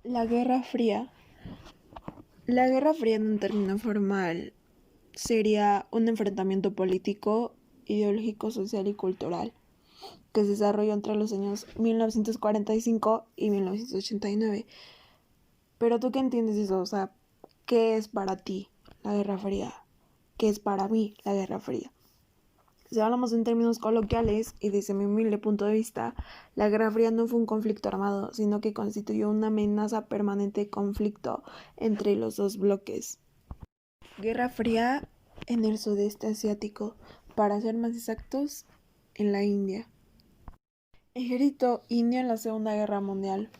La Guerra Fría. La Guerra Fría en un término formal sería un enfrentamiento político, ideológico, social y cultural que se desarrolló entre los años 1945 y 1989. Pero tú qué entiendes de eso, o sea, ¿qué es para ti la Guerra Fría? ¿Qué es para mí la Guerra Fría? Si hablamos en términos coloquiales y desde mi humilde punto de vista, la Guerra Fría no fue un conflicto armado, sino que constituyó una amenaza permanente de conflicto entre los dos bloques. Guerra Fría en el sudeste asiático, para ser más exactos, en la India. Ejército indio en la Segunda Guerra Mundial.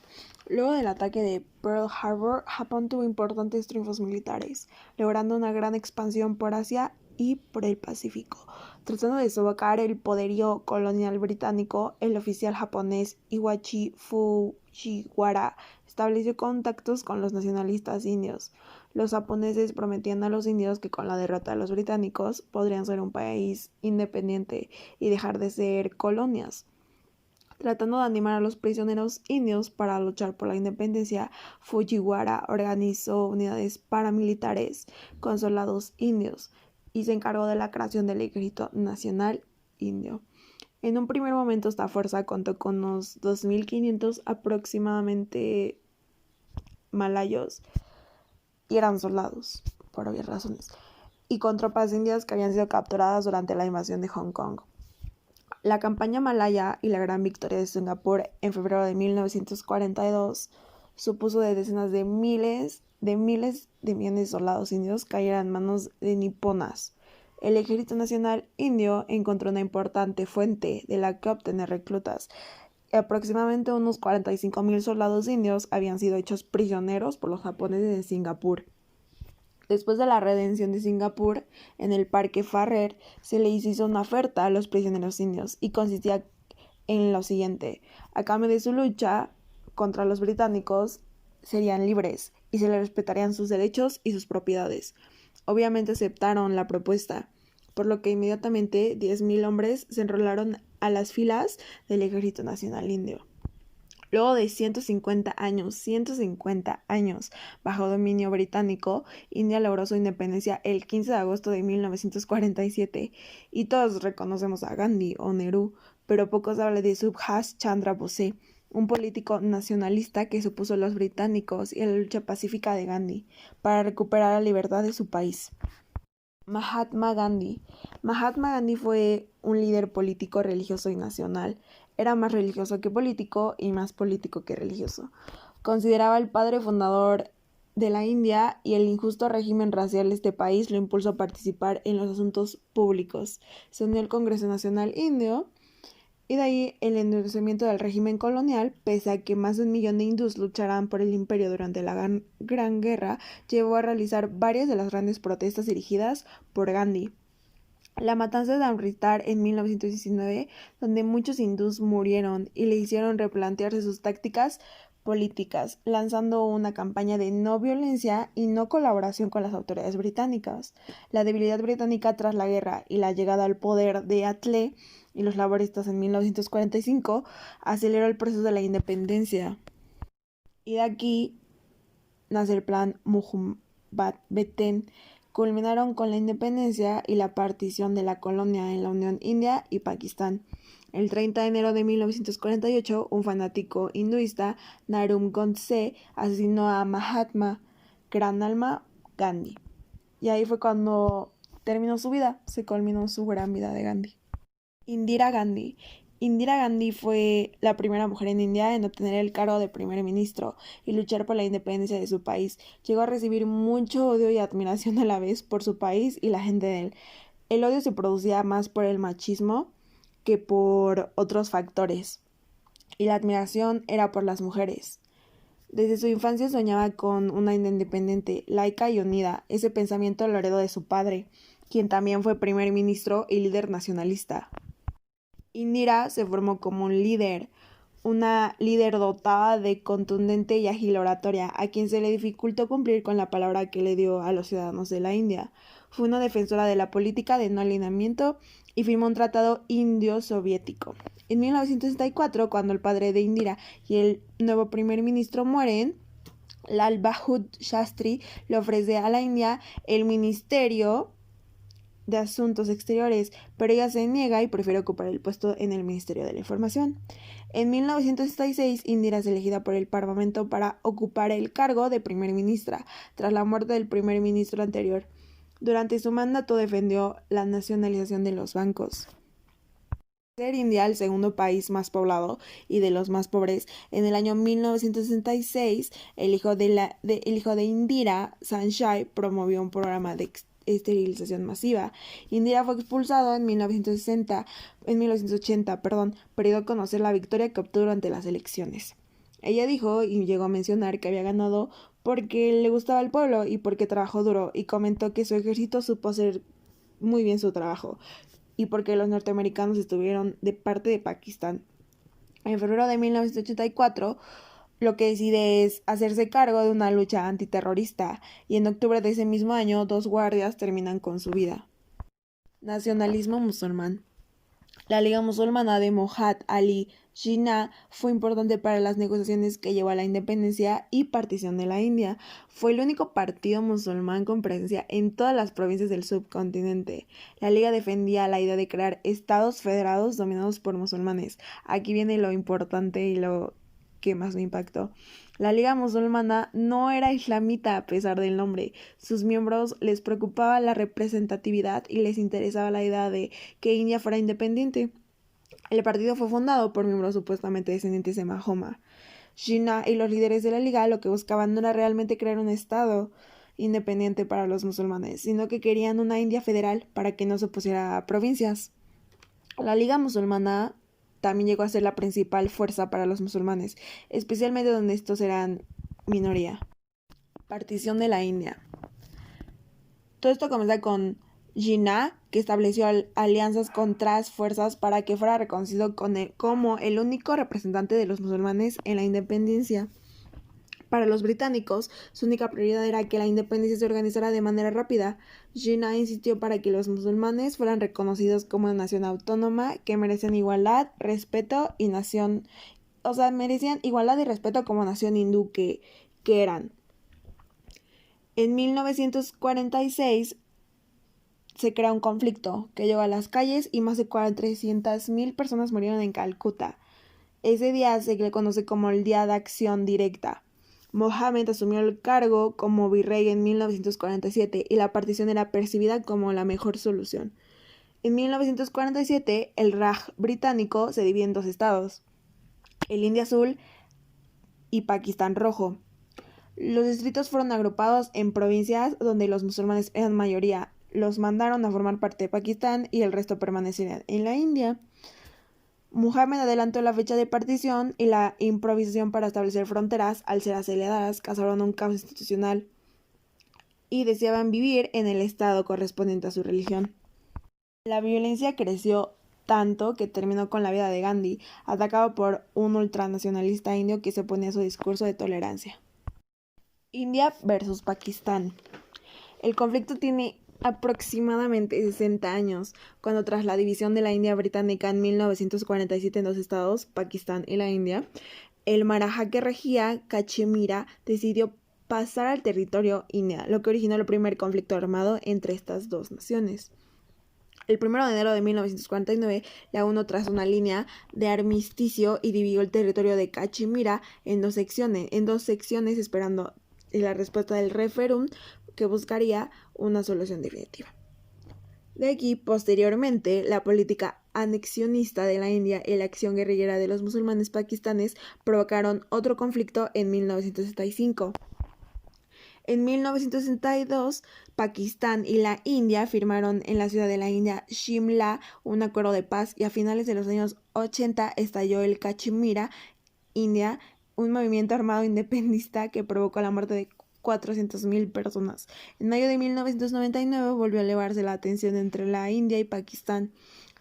Luego del ataque de Pearl Harbor, Japón tuvo importantes triunfos militares, logrando una gran expansión por Asia y por el Pacífico. Tratando de sofocar el poderío colonial británico, el oficial japonés Iwachi Fujiwara estableció contactos con los nacionalistas indios. Los japoneses prometían a los indios que con la derrota de los británicos podrían ser un país independiente y dejar de ser colonias. Tratando de animar a los prisioneros indios para luchar por la independencia, Fujiwara organizó unidades paramilitares con soldados indios y se encargó de la creación del Ejército Nacional Indio. En un primer momento esta fuerza contó con unos 2.500 aproximadamente malayos y eran soldados, por obvias razones, y con tropas indias que habían sido capturadas durante la invasión de Hong Kong. La campaña malaya y la gran victoria de Singapur en febrero de 1942 supuso de decenas de miles de millones de soldados indios cayeran en manos de niponas. El Ejército Nacional Indio encontró una importante fuente de la que obtener reclutas. Aproximadamente unos 45.000 soldados indios habían sido hechos prisioneros por los japoneses de Singapur. Después de la redención de Singapur, en el Parque Farrer se les hizo una oferta a los prisioneros indios y consistía en lo siguiente: a cambio de su lucha contra los británicos, serían libres y se les respetarían sus derechos y sus propiedades. Obviamente aceptaron la propuesta, por lo que inmediatamente 10.000 hombres se enrolaron a las filas del Ejército Nacional Indio. Luego de 150 años bajo dominio británico, India logró su independencia el 15 de agosto de 1947 y todos reconocemos a Gandhi o Nehru, pero pocos hablan de Subhash Chandra Bose, un político nacionalista que se opuso a los británicos y a la lucha pacífica de Gandhi para recuperar la libertad de su país. Mahatma Gandhi. Mahatma Gandhi fue un líder político, religioso y nacional. Era más religioso que político y más político que religioso. Consideraba el padre fundador de la India y el injusto régimen racial de este país lo impulsó a participar en los asuntos públicos. Se unió al Congreso Nacional Indio y de ahí el endurecimiento del régimen colonial, pese a que más de 1 millón de hindús lucharan por el imperio durante la Gran Guerra, llevó a realizar varias de las grandes protestas dirigidas por Gandhi. La matanza de Amritsar en 1919, donde muchos hindús murieron y le hicieron replantearse sus tácticas políticas, lanzando una campaña de no violencia y no colaboración con las autoridades británicas. La debilidad británica tras la guerra y la llegada al poder de Attlee y los laboristas en 1945 aceleró el proceso de la independencia. Y de aquí nace el plan Mountbatten. Culminaron con la independencia y la partición de la colonia en la Unión India y Pakistán. El 30 de enero de 1948, un fanático hinduista, Narum Godse, asesinó a Mahatma Gran Alma Gandhi. Y ahí fue cuando terminó su vida, se culminó su gran vida de Gandhi. Indira Gandhi. Indira Gandhi fue la primera mujer en India en obtener el cargo de primer ministro y luchar por la independencia de su país. Llegó a recibir mucho odio y admiración a la vez por su país y la gente de él. El odio se producía más por el machismo que por otros factores, y la admiración era por las mujeres. Desde su infancia soñaba con una India independiente, laica y unida. Ese pensamiento lo heredó de su padre, quien también fue primer ministro y líder nacionalista. Indira se formó como una líder dotada de contundente y ágil oratoria, a quien se le dificultó cumplir con la palabra que le dio a los ciudadanos de la India. Fue una defensora de la política de no alineamiento y firmó un tratado indio-soviético. En 1964, cuando el padre de Indira y el nuevo primer ministro mueren, Lal Bahadur Shastri le ofrece a la India el Ministerio de Asuntos Exteriores, pero ella se niega y prefiere ocupar el puesto en el Ministerio de la Información. En 1966, Indira es elegida por el Parlamento para ocupar el cargo de primer ministra, tras la muerte del primer ministro anterior. Durante su mandato defendió la nacionalización de los bancos. Ser India el segundo país más poblado y de los más pobres, en el año 1966, el hijo de Indira, Sanjay, promovió un programa de esterilización masiva. Indira fue expulsado en 1980, pero dio a conocer la victoria que obtuvo durante las elecciones. Ella dijo y llegó a mencionar que había ganado porque le gustaba el pueblo y porque trabajó duro, y comentó que su ejército supo hacer muy bien su trabajo y porque los norteamericanos estuvieron de parte de Pakistán. En febrero de 1984, lo que decide es hacerse cargo de una lucha antiterrorista, y en octubre de ese mismo año 2 guardias terminan con su vida. Nacionalismo musulmán. La Liga Musulmana de Mohad Ali Jinnah fue importante para las negociaciones que llevó a la independencia y partición de la India. Fue el único partido musulmán con presencia en todas las provincias del subcontinente. La Liga defendía la idea de crear estados federados dominados por musulmanes. Aquí viene lo importante y lo que más me impactó. La Liga Musulmana no era islamita a pesar del nombre. Sus miembros les preocupaba la representatividad y les interesaba la idea de que India fuera independiente. El partido fue fundado por miembros supuestamente descendientes de Mahoma. Jinnah y los líderes de la Liga lo que buscaban no era realmente crear un estado independiente para los musulmanes, sino que querían una India federal para que no se opusiera a provincias. La Liga Musulmana también llegó a ser la principal fuerza para los musulmanes, especialmente donde estos eran minoría. Partición de la India. Todo esto comienza con Jinnah, que estableció alianzas con otras fuerzas para que fuera reconocido como el único representante de los musulmanes en la independencia. Para los británicos, su única prioridad era que la independencia se organizara de manera rápida. Jinnah insistió para que los musulmanes fueran reconocidos como una nación autónoma que merecían igualdad, respeto y merecían igualdad y respeto como nación hindú que eran. En 1946 se crea un conflicto que llegó a las calles y más de 300,000 personas murieron en Calcuta. Ese día se le conoce como el Día de Acción Directa. Mohammed asumió el cargo como virrey en 1947 y la partición era percibida como la mejor solución. En 1947, el Raj británico se divide en 2 estados, el India Azul y Pakistán Rojo. Los distritos fueron agrupados en provincias donde los musulmanes eran mayoría. Los mandaron a formar parte de Pakistán y el resto permanecerían en la India. Muhammad adelantó la fecha de partición y la improvisación para establecer fronteras, al ser aceleradas, causaron un caos institucional y deseaban vivir en el estado correspondiente a su religión. La violencia creció tanto que terminó con la vida de Gandhi, atacado por un ultranacionalista indio que se oponía a su discurso de tolerancia. India versus Pakistán. El conflicto tiene aproximadamente 60 años, cuando tras la división de la India británica en 1947 en 2 estados, Pakistán y la India, el Maratha que regía Cachemira decidió pasar al territorio india, lo que originó el primer conflicto armado entre estas 2 naciones. El 1 de enero de 1949, la ONU trazó una línea de armisticio y dividió el territorio de Cachemira en dos secciones, esperando la respuesta del referéndum que buscaría una solución definitiva. De aquí, posteriormente, la política anexionista de la India y la acción guerrillera de los musulmanes pakistanes provocaron otro conflicto en 1965. En 1962, Pakistán y la India firmaron en la ciudad de la India, Shimla, un acuerdo de paz, y a finales de los años 80 estalló el Cachemira, India, un movimiento armado independentista que provocó la muerte de 400,000 personas. En mayo de 1999 volvió a elevarse la tensión entre la India y Pakistán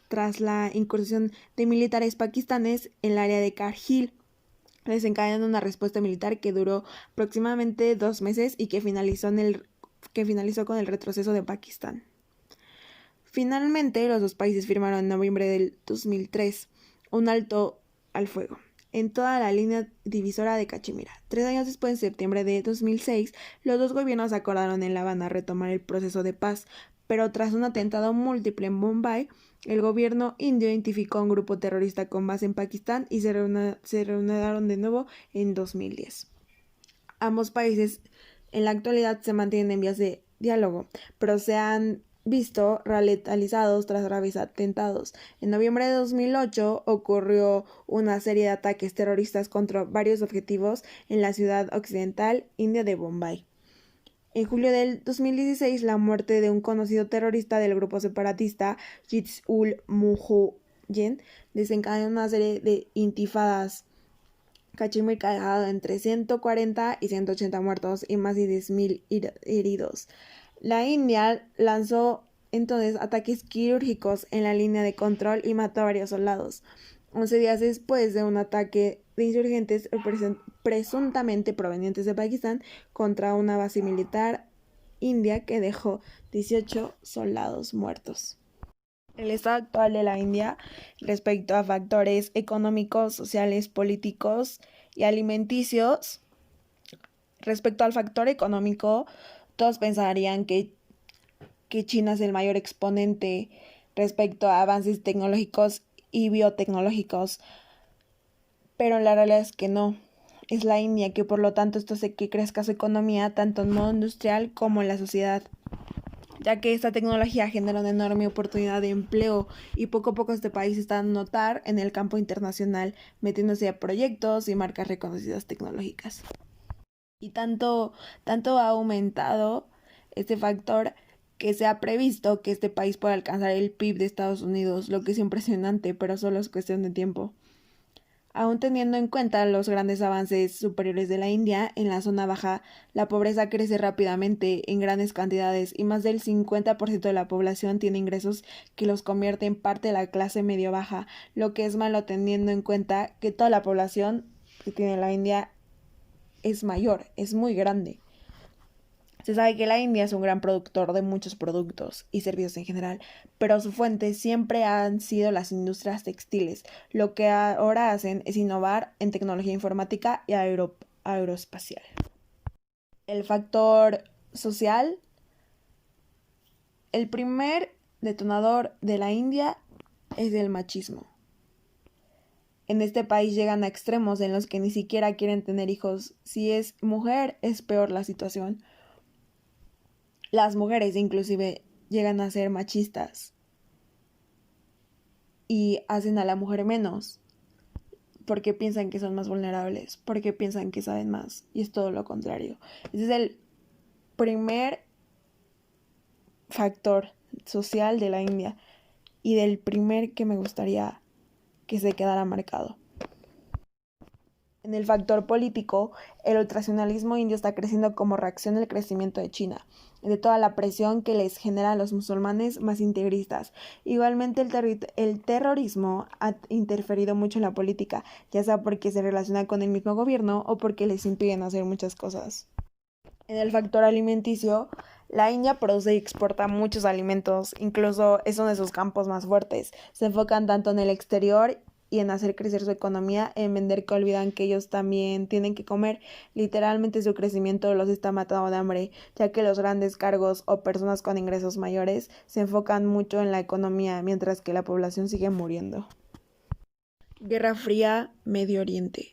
tras la incursión de militares pakistanes en el área de Kargil, desencadenando una respuesta militar que duró aproximadamente 2 meses y que finalizó con el retroceso de Pakistán. Finalmente, los 2 países firmaron en noviembre del 2003 un alto al fuego. en toda la línea divisora de Cachemira. 3 años después, en septiembre de 2006, los dos gobiernos acordaron en La Habana retomar el proceso de paz, pero tras un atentado múltiple en Bombay, el gobierno indio identificó a un grupo terrorista con base en Pakistán y se reanudaron de nuevo en 2010. Ambos países en la actualidad se mantienen en vías de diálogo, pero se han visto ralentizados tras graves atentados. En noviembre de 2008 ocurrió una serie de ataques terroristas contra varios objetivos en la ciudad occidental india de Bombay. En julio del 2016, la muerte de un conocido terrorista del grupo separatista Jaish-ul-Mujahideen desencadenó una serie de intifadas. Cachemir ha dejado entre 140 y 180 muertos y más de 10.000 heridos. La India lanzó entonces ataques quirúrgicos en la línea de control y mató a varios soldados. 11 días después de un ataque de insurgentes presuntamente provenientes de Pakistán contra una base militar india que dejó 18 soldados muertos. El estado actual de la India respecto a factores económicos, sociales, políticos y alimenticios. Respecto al factor económico, todos pensarían que China es el mayor exponente respecto a avances tecnológicos y biotecnológicos, pero la realidad es que no. Es la India que por lo tanto esto hace que crezca su economía tanto en modo industrial como en la sociedad, ya que esta tecnología genera una enorme oportunidad de empleo y poco a poco este país está a notar en el campo internacional, metiéndose a proyectos y marcas reconocidas tecnológicas. Y tanto ha aumentado este factor que se ha previsto que este país pueda alcanzar el PIB de Estados Unidos, lo que es impresionante, pero solo es cuestión de tiempo. Aún teniendo en cuenta los grandes avances superiores de la India, en la zona baja la pobreza crece rápidamente en grandes cantidades y más del 50% de la población tiene ingresos que los convierte en parte de la clase medio-baja, lo que es malo teniendo en cuenta que toda la población que tiene la India es mayor, es muy grande. Se sabe que la India es un gran productor de muchos productos y servicios en general, pero su fuente siempre han sido las industrias textiles. Lo que ahora hacen es innovar en tecnología informática y aeroespacial. El factor social. El primer detonador de la India es el machismo. En este país llegan a extremos en los que ni siquiera quieren tener hijos. Si es mujer, es peor la situación. Las mujeres inclusive llegan a ser machistas y hacen a la mujer menos porque piensan que son más vulnerables, porque piensan que saben más, y es todo lo contrario. Ese es el primer factor social de la India y del primer que me gustaría que se quedara marcado. En el factor político, el ultranacionalismo indio está creciendo como reacción al crecimiento de China, de toda la presión que les generan los musulmanes más integristas. Igualmente, el terrorismo ha interferido mucho en la política, ya sea porque se relaciona con el mismo gobierno o porque les impiden hacer muchas cosas. En el factor alimenticio, la India produce y exporta muchos alimentos, incluso es uno de sus campos más fuertes. Se enfocan tanto en el exterior y en hacer crecer su economía, en vender que olvidan que ellos también tienen que comer. Literalmente su crecimiento los está matando de hambre, ya que los grandes cargos o personas con ingresos mayores se enfocan mucho en la economía, mientras que la población sigue muriendo. Guerra Fría, Medio Oriente.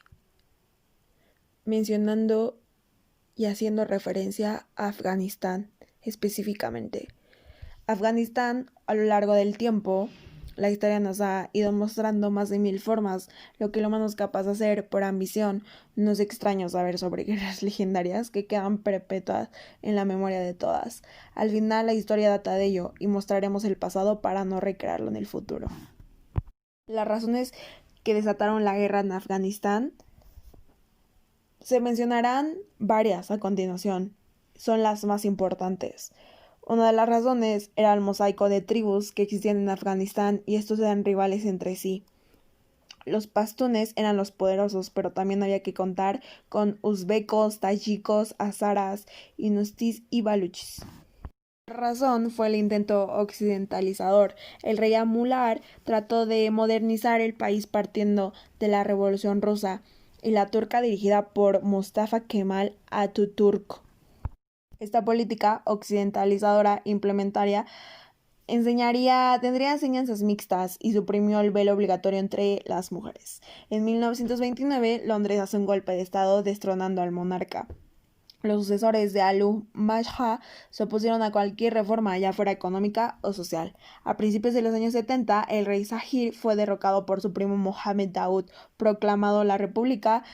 Mencionando y haciendo referencia a Afganistán específicamente. Afganistán, a lo largo del tiempo, la historia nos ha ido mostrando más de 1000 formas, lo que el humano es capaz de hacer por ambición. No es extraño saber sobre guerras legendarias que quedan perpetuas en la memoria de todas. Al final la historia data de ello y mostraremos el pasado para no recrearlo en el futuro. Las razones que desataron la guerra en Afganistán se mencionarán varias a continuación. Son las más importantes. Una de las razones era el mosaico de tribus que existían en Afganistán y estos eran rivales entre sí. Los pastunes eran los poderosos, pero también había que contar con uzbecos, tayikos, hazaras, inustis y baluchis. La razón fue el intento occidentalizador. El rey Amular trató de modernizar el país partiendo de la Revolución Rusa y la turca dirigida por Mustafa Kemal Atatürk. Esta política occidentalizadora implementaria tendría enseñanzas mixtas y suprimió el velo obligatorio entre las mujeres. En 1929, Londres hace un golpe de estado destronando al monarca. Los sucesores de Alu Majha se opusieron a cualquier reforma, ya fuera económica o social. A principios de los años 70, el rey Zahir fue derrocado por su primo Mohammed Daoud, proclamando la república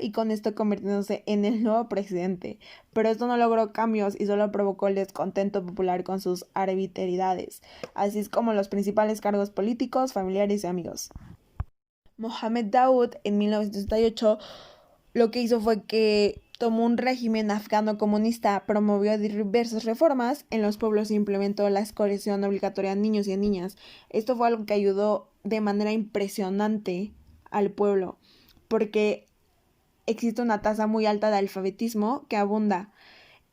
y con esto convirtiéndose en el nuevo presidente. Pero esto no logró cambios y solo provocó el descontento popular con sus arbitrariedades, así es como los principales cargos políticos, familiares y amigos. Mohammed Daoud en 1968 lo que hizo fue que tomó un régimen afgano comunista, promovió diversas reformas en los pueblos e implementó la escolaridad obligatoria a niños y a niñas. Esto fue algo que ayudó de manera impresionante al pueblo, porque existe una tasa muy alta de alfabetismo que abunda.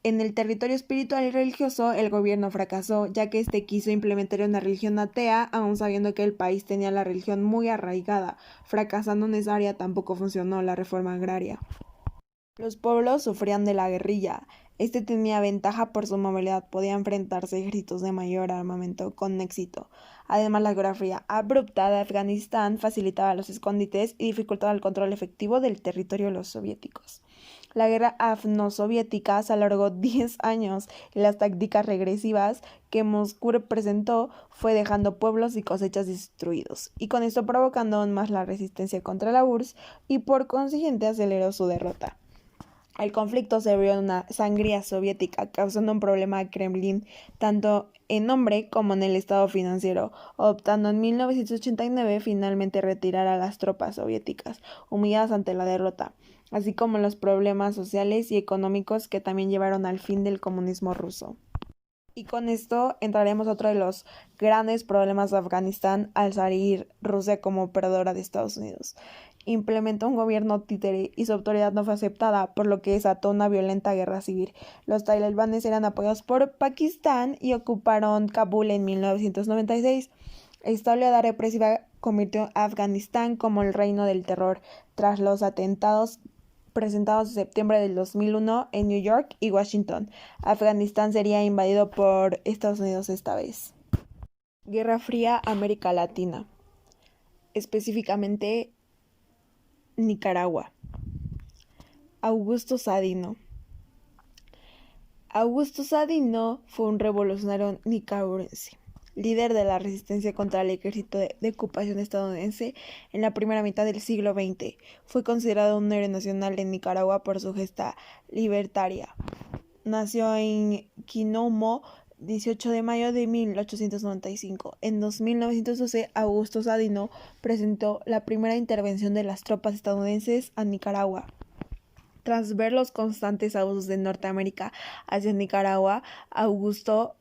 En el territorio espiritual y religioso, el gobierno fracasó, ya que quiso implementar una religión atea, aun sabiendo que el país tenía la religión muy arraigada. Fracasando en esa área, tampoco funcionó la reforma agraria. Los pueblos sufrían de la guerrilla. Tenía ventaja por su movilidad, podía enfrentarse a ejércitos de mayor armamento con éxito. Además, la geografía abrupta de Afganistán facilitaba los escondites y dificultaba el control efectivo del territorio de los soviéticos. La guerra afgano-soviética se alargó 10 años y las tácticas regresivas que Moscú presentó fue dejando pueblos y cosechas destruidos, y con esto provocando aún más la resistencia contra la URSS y por consiguiente aceleró su derrota. El conflicto se abrió en una sangría soviética, causando un problema a Kremlin, tanto en nombre como en el estado financiero, optando en 1989 finalmente retirar a las tropas soviéticas, humilladas ante la derrota, así como los problemas sociales y económicos que también llevaron al fin del comunismo ruso. Y con esto entraremos a otro de los grandes problemas de Afganistán al salir Rusia como perdedora de Estados Unidos. Implementó un gobierno títere y su autoridad no fue aceptada, por lo que desató una violenta guerra civil. Los talibanes eran apoyados por Pakistán y ocuparon Kabul en 1996. Esta oleada represiva convirtió a Afganistán como el reino del terror tras los atentados presentados en septiembre del 2001 en New York y Washington. Afganistán sería invadido por Estados Unidos esta vez. Guerra Fría América Latina, específicamente Nicaragua. Augusto Sadino. Augusto Sadino fue un revolucionario nicaragüense, líder de la resistencia contra el ejército de ocupación estadounidense en la primera mitad del siglo XX. Fue considerado un héroe nacional en Nicaragua por su gesta libertaria. Nació en Quinomo, 18 de mayo de 1895. En 1912, Augusto Sadino presentó la primera intervención de las tropas estadounidenses a Nicaragua. Tras ver los constantes abusos de Norteamérica hacia Nicaragua, Augusto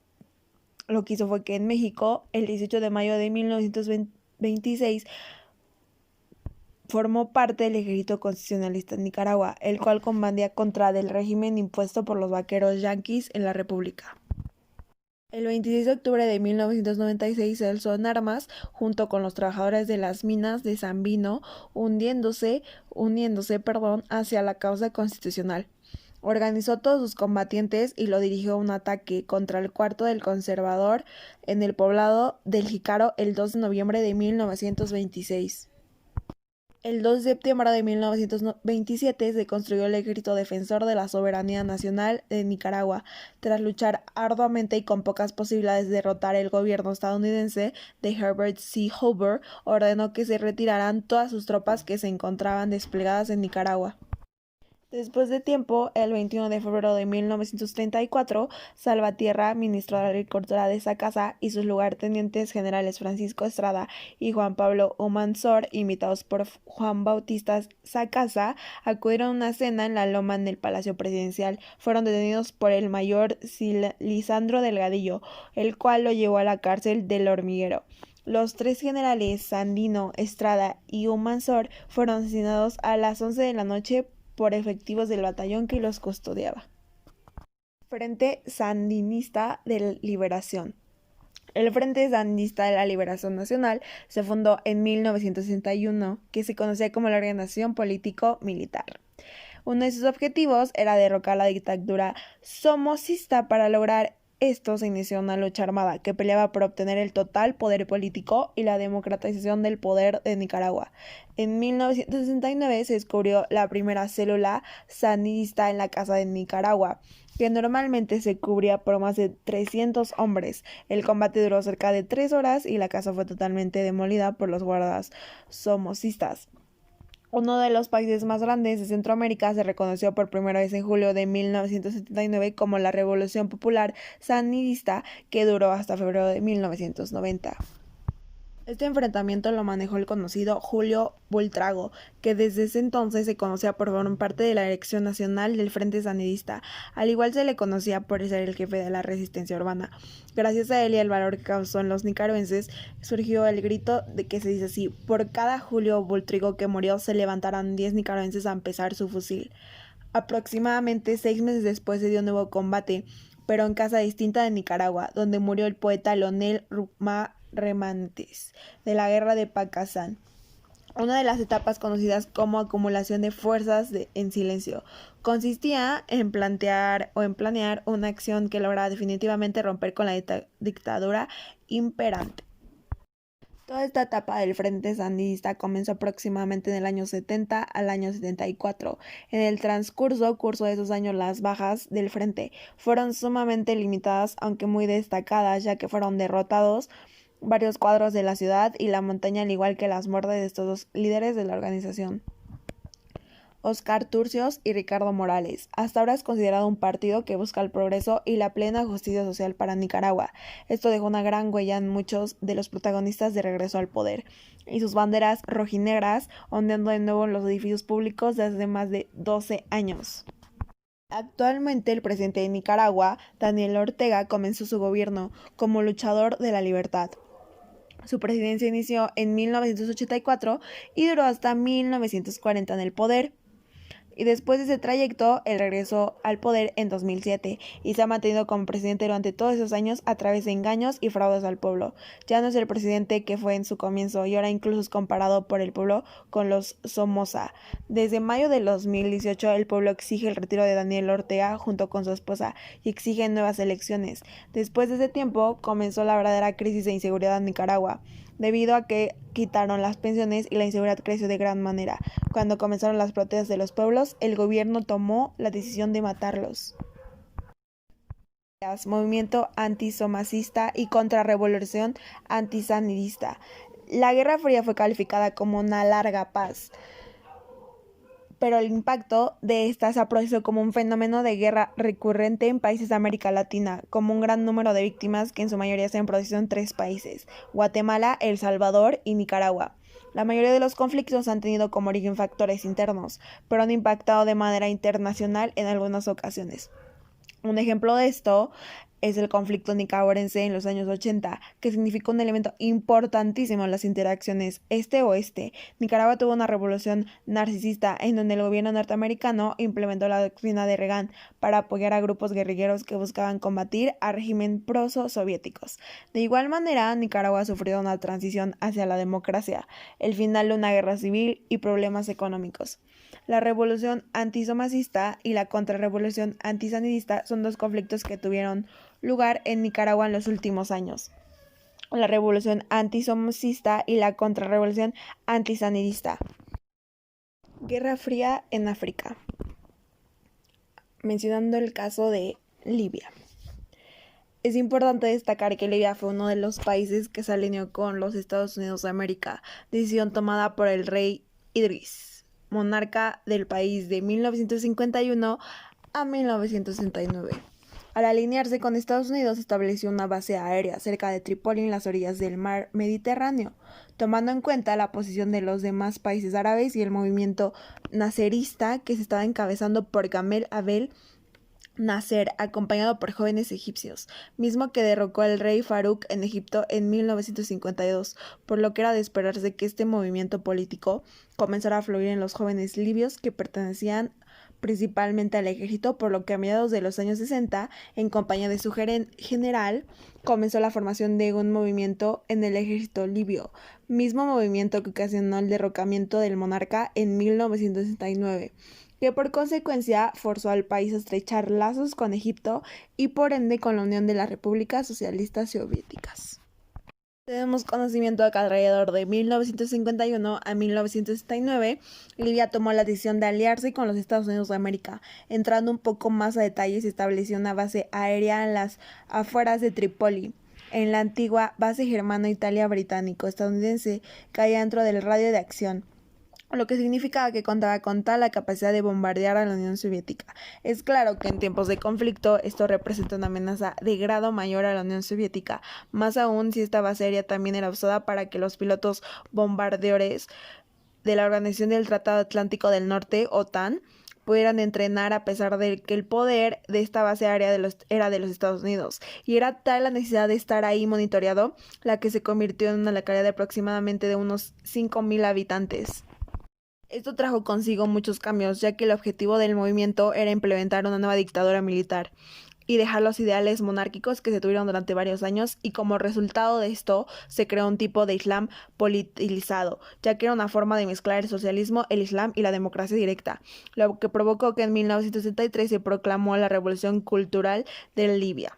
lo que hizo fue que en México, el 18 de mayo de 1926, formó parte del ejército constitucionalista en Nicaragua, el cual combatía contra el régimen impuesto por los vaqueros yanquis en la República. El 26 de octubre de 1996 se alzó en armas junto con los trabajadores de las minas de Sabino, uniéndose hacia la causa constitucional. Organizó todos sus combatientes y lo dirigió a un ataque contra el cuarto del conservador en el poblado del Jícaro el 2 de noviembre de 1926. El 2 de septiembre de 1927 se construyó el Ejército Defensor de la Soberanía Nacional de Nicaragua. Tras luchar arduamente y con pocas posibilidades de derrotar el gobierno estadounidense de Herbert C. Hoover, ordenó que se retiraran todas sus tropas que se encontraban desplegadas en Nicaragua. Después de tiempo, el 21 de febrero de 1934, Salvatierra, ministro de Agricultura de esa casa, y sus lugartenientes generales Francisco Estrada y Juan Pablo Humansor, invitados por Juan Bautista Sacasa, acudieron a una cena en la loma en el Palacio Presidencial. Fueron detenidos por el mayor Lisandro Delgadillo, el cual lo llevó a la cárcel del Hormiguero. Los tres generales, Sandino, Estrada y Humansor, fueron asesinados a las 11 de la noche por efectivos del batallón que los custodiaba. Frente Sandinista de Liberación. El Frente Sandinista de la Liberación Nacional se fundó en 1961, que se conocía como la Organización Político-Militar. Uno de sus objetivos era derrocar la dictadura somocista. Para lograr esto se inició una lucha armada que peleaba por obtener el total poder político y la democratización del poder de Nicaragua. En 1969 se descubrió la primera célula sandinista en la Casa de Nicaragua, que normalmente se cubría por más de 300 hombres. El combate duró cerca de 3 horas y la casa fue totalmente demolida por los guardas somocistas. Uno de los países más grandes de Centroamérica se reconoció por primera vez en julio de 1979 como la Revolución Popular Sandinista, que duró hasta febrero de 1990. Este enfrentamiento lo manejó el conocido Julio Buitrago, que desde ese entonces se conocía por formar parte de la Dirección Nacional del Frente Sandinista. Al igual se le conocía por ser el jefe de la resistencia urbana. Gracias a él y al valor que causó en los nicaragüenses, surgió el grito de que se dice así: por cada Julio Buitrago que murió se levantarán 10 nicaragüenses a empezar su fusil. Aproximadamente 6 meses después se dio un nuevo combate, pero en casa distinta de Nicaragua, donde murió el poeta Leonel Remanentes, de la guerra de Pacasán, una de las etapas conocidas como acumulación de fuerzas en silencio. Consistía en planear una acción que lograra definitivamente romper con la dictadura imperante. Toda esta etapa del Frente Sandinista comenzó aproximadamente en el año 70 al año 74. En el curso de esos años, las bajas del Frente fueron sumamente limitadas, aunque muy destacadas, ya que fueron derrotados varios cuadros de la ciudad y la montaña, al igual que las muertes de estos dos líderes de la organización, Oscar Turcios y Ricardo Morales. Hasta ahora es considerado un partido que busca el progreso y la plena justicia social para Nicaragua. Esto dejó una gran huella en muchos de los protagonistas de regreso al poder, y sus banderas rojinegras ondeando de nuevo en los edificios públicos desde más de 12 años. Actualmente el presidente de Nicaragua, Daniel Ortega, comenzó su gobierno como luchador de la libertad. Su presidencia inició en 1984 y duró hasta 1940 en el poder. Y después de ese trayecto, él regresó al poder en 2007 y se ha mantenido como presidente durante todos esos años a través de engaños y fraudes al pueblo. Ya no es el presidente que fue en su comienzo y ahora incluso es comparado por el pueblo con los Somoza. Desde mayo de 2018 el pueblo exige el retiro de Daniel Ortega junto con su esposa y exige nuevas elecciones. Después de ese tiempo comenzó la verdadera crisis de inseguridad en Nicaragua, debido a que quitaron las pensiones y la inseguridad creció de gran manera. Cuando comenzaron las protestas de los pueblos, el gobierno tomó la decisión de matarlos. Movimiento antisomacista y contrarrevolución antisandinista. La Guerra Fría fue calificada como una larga paz, pero el impacto de esta se aprovechó como un fenómeno de guerra recurrente en países de América Latina, como un gran número de víctimas que en su mayoría se han producido en 3 países: Guatemala, El Salvador y Nicaragua. La mayoría de los conflictos han tenido como origen factores internos, pero han impactado de manera internacional en algunas ocasiones. Un ejemplo de esto es el conflicto nicaragüense en los años 80, que significó un elemento importantísimo en las interacciones este-oeste. Nicaragua tuvo una revolución narcisista en donde el gobierno norteamericano implementó la doctrina de Reagan para apoyar a grupos guerrilleros que buscaban combatir a regímenes proso-soviéticos. De igual manera, Nicaragua ha sufrido una transición hacia la democracia, el final de una guerra civil y problemas económicos. La revolución antisomacista y la contrarrevolución antisandinista son 2 conflictos que tuvieron lugar en Nicaragua en los últimos años. La revolución antisomacista y la contrarrevolución antisandinista. Guerra Fría en África. Mencionando el caso de Libia. Es importante destacar que Libia fue uno de los países que se alineó con los Estados Unidos de América, decisión tomada por el rey Idris, monarca del país de 1951 a 1969. Al alinearse con Estados Unidos, estableció una base aérea cerca de Trípoli en las orillas del mar Mediterráneo, tomando en cuenta la posición de los demás países árabes y el movimiento nasserista que se estaba encabezando por Gamal Abdel Nasser, acompañado por jóvenes egipcios, mismo que derrocó al rey Farouk en Egipto en 1952, por lo que era de esperarse que este movimiento político comenzara a fluir en los jóvenes libios que pertenecían principalmente al ejército, por lo que a mediados de los años 60, en compañía de su general, comenzó la formación de un movimiento en el ejército libio, mismo movimiento que ocasionó el derrocamiento del monarca en 1969, que por consecuencia forzó al país a estrechar lazos con Egipto y por ende con la Unión de las Repúblicas Socialistas Soviéticas. Tenemos conocimiento de que alrededor de 1951 a 1969, Libia tomó la decisión de aliarse con los Estados Unidos de América. Entrando un poco más a detalle, se estableció una base aérea en las afueras de Trípoli, en la antigua base germano-italia británico-estadounidense, que había dentro del radio de acción, lo que significaba que contaba con tal la capacidad de bombardear a la Unión Soviética. Es claro que en tiempos de conflicto esto representa una amenaza de grado mayor a la Unión Soviética, más aún si esta base aérea también era usada para que los pilotos bombardeadores de la Organización del Tratado Atlántico del Norte, OTAN, pudieran entrenar, a pesar de que el poder de esta base aérea era de los Estados Unidos. Y era tal la necesidad de estar ahí monitoreado, la que se convirtió en una localidad de aproximadamente de unos 5,000 habitantes. Esto trajo consigo muchos cambios, ya que el objetivo del movimiento era implementar una nueva dictadura militar y dejar los ideales monárquicos que se tuvieron durante varios años, y como resultado de esto se creó un tipo de Islam politizado, ya que era una forma de mezclar el socialismo, el Islam y la democracia directa, lo que provocó que en 1963 se proclamó la Revolución Cultural de Libia.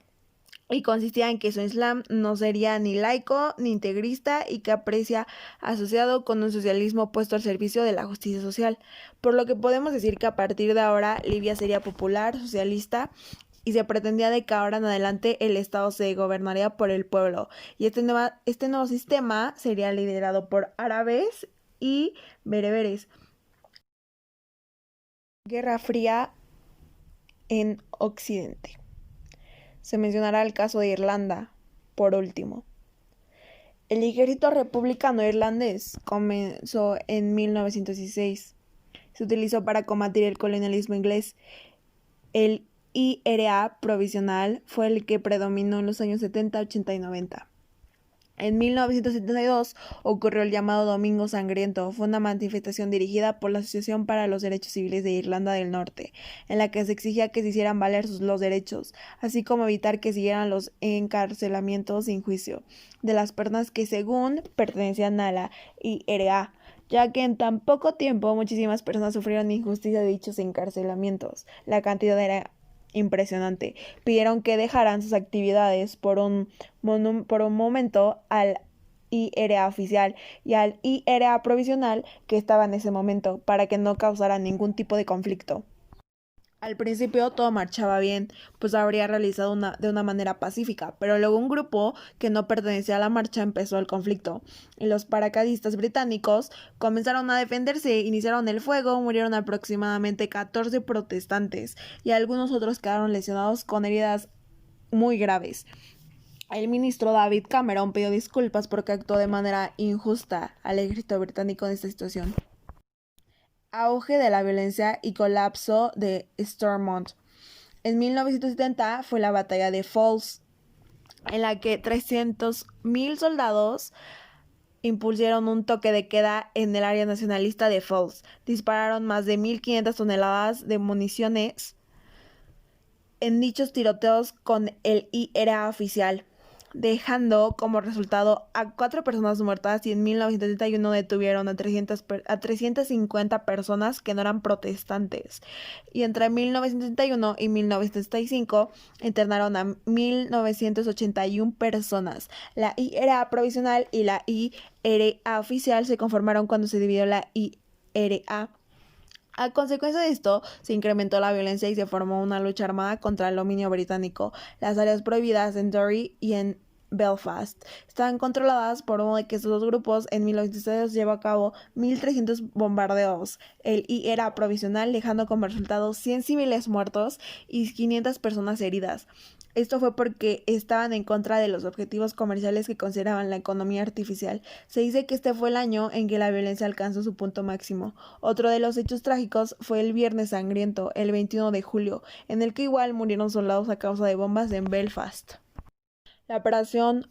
Y consistía en que su Islam no sería ni laico ni integrista, y que aprecia asociado con un socialismo puesto al servicio de la justicia social, por lo que podemos decir que a partir de ahora Libia sería popular, socialista, y se pretendía de que ahora en adelante el Estado se gobernaría por el pueblo, y este nuevo sistema sería liderado por árabes y bereberes. Guerra Fría en Occidente. Se mencionará el caso de Irlanda, por último. El ejército republicano irlandés comenzó en 1916. Se utilizó para combatir el colonialismo inglés. El IRA provisional fue el que predominó en los años 70, 80 y 90. En 1972 ocurrió el llamado Domingo Sangriento. Fue una manifestación dirigida por la Asociación para los Derechos Civiles de Irlanda del Norte, en la que se exigía que se hicieran valer los derechos, así como evitar que siguieran los encarcelamientos sin juicio de las personas que según pertenecían a la IRA, ya que en tan poco tiempo muchísimas personas sufrieron injusticia de dichos encarcelamientos. La cantidad era impresionante. Pidieron que dejaran sus actividades por un momento al IRA oficial y al IRA provisional que estaba en ese momento, para que no causara ningún tipo de conflicto. Al principio todo marchaba bien, pues habría realizado de una manera pacífica, pero luego un grupo que no pertenecía a la marcha empezó el conflicto, y los paracaidistas británicos comenzaron a defenderse, iniciaron el fuego, murieron aproximadamente 14 protestantes, y algunos otros quedaron lesionados con heridas muy graves. El ministro David Cameron pidió disculpas porque actuó de manera injusta al ejército británico en esta situación. Auge de la violencia y colapso de Stormont. En 1970 fue la batalla de Falls, en la que 300,000 soldados impusieron un toque de queda en el área nacionalista de Falls. Dispararon más de 1,500 toneladas de municiones en dichos tiroteos con el IRA oficial, dejando como resultado a 4 personas muertas, y en 1971 detuvieron a 350 personas que no eran protestantes. Y entre 1971 y 1975 internaron a 1,981 personas. La IRA provisional y la IRA oficial se conformaron cuando se dividió la IRA. A consecuencia de esto, se incrementó la violencia y se formó una lucha armada contra el dominio británico. Las áreas prohibidas en Derry y en Belfast estaban controladas por uno de estos dos grupos. En 1962 llevó a cabo 1,300 bombardeos. El IRA provisional, dejando como resultado 100 civiles muertos y 500 personas heridas. Esto fue porque estaban en contra de los objetivos comerciales que consideraban la economía artificial. Se dice que este fue el año en que la violencia alcanzó su punto máximo. Otro de los hechos trágicos fue el Viernes Sangriento, el 21 de julio, en el que igual murieron soldados a causa de bombas en Belfast. La operación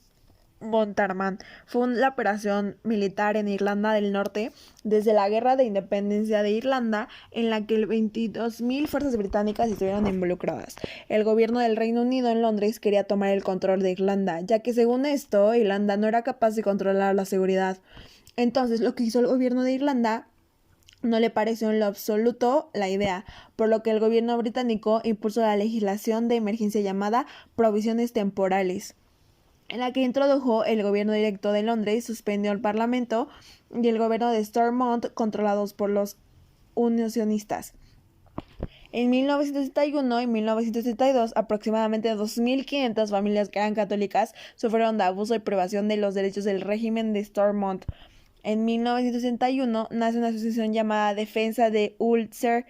Montarman. Fue la operación militar en Irlanda del Norte desde la Guerra de Independencia de Irlanda, en la que 22.000 fuerzas británicas estuvieron involucradas. El gobierno del Reino Unido en Londres quería tomar el control de Irlanda, ya que según esto, Irlanda no era capaz de controlar la seguridad. Entonces, lo que hizo el gobierno de Irlanda no le pareció en lo absoluto la idea, por lo que el gobierno británico impulsó la legislación de emergencia llamada Provisiones Temporales, en la que introdujo el gobierno directo de Londres, suspendió el parlamento y el gobierno de Stormont, controlados por los unionistas. En 1971 y 1972, aproximadamente 2.500 familias que eran católicas sufrieron de abuso y privación de los derechos del régimen de Stormont. En 1961 nace una asociación llamada Defensa de Ulster,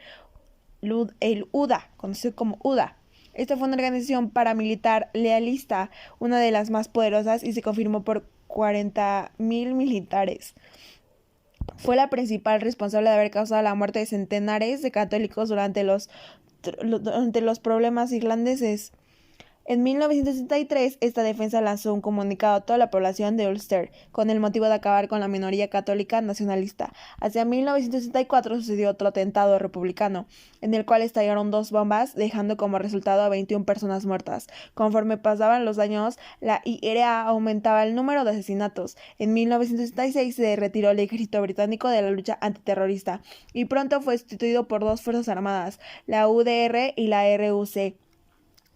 el UDA, conocido como UDA. Esta fue una organización paramilitar lealista, una de las más poderosas, y se confirmó por 40.000 militares. Fue la principal responsable de haber causado la muerte de centenares de católicos durante los problemas irlandeses. En 1963, esta defensa lanzó un comunicado a toda la población de Ulster con el motivo de acabar con la minoría católica nacionalista. Hacia 1964 sucedió otro atentado republicano, en el cual estallaron 2 bombas, dejando como resultado a 21 personas muertas. Conforme pasaban los años, la IRA aumentaba el número de asesinatos. En 1966 se retiró el ejército británico de la lucha antiterrorista y pronto fue sustituido por 2 fuerzas armadas, la UDR y la RUC.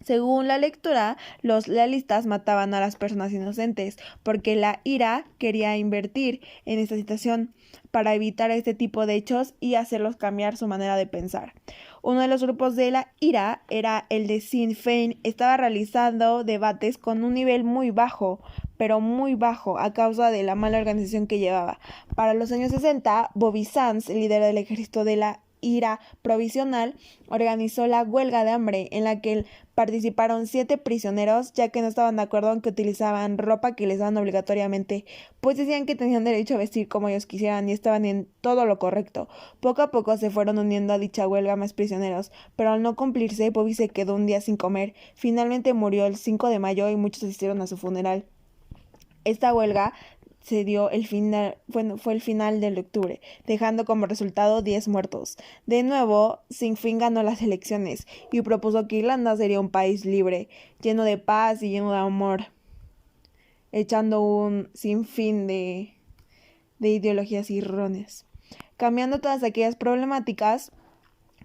Según la lectura, los lealistas mataban a las personas inocentes porque la IRA quería invertir en esta situación para evitar este tipo de hechos y hacerlos cambiar su manera de pensar. Uno de los grupos de la IRA era el de Sinn Féin. Estaba realizando debates con un nivel muy bajo, pero muy bajo, a causa de la mala organización que llevaba. Para los años 60, Bobby Sands, líder del ejército de la IRA provisional, organizó la huelga de hambre, en la que participaron 7 prisioneros, ya que no estaban de acuerdo en que utilizaban ropa que les daban obligatoriamente, pues decían que tenían derecho a vestir como ellos quisieran y estaban en todo lo correcto. Poco a poco se fueron uniendo a dicha huelga más prisioneros, pero al no cumplirse, Bobby se quedó un día sin comer. Finalmente murió el 5 de mayo y muchos asistieron a su funeral. Esta huelga fue el final de octubre, dejando como resultado 10 muertos. De nuevo, Sinn Féin ganó las elecciones y propuso que Irlanda sería un país libre, lleno de paz y lleno de amor, echando un sinfín de ideologías erróneas. Cambiando todas aquellas problemáticas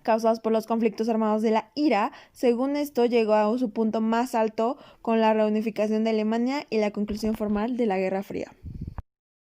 causadas por los conflictos armados de la IRA, según esto llegó a su punto más alto con la reunificación de Alemania y la conclusión formal de la Guerra Fría.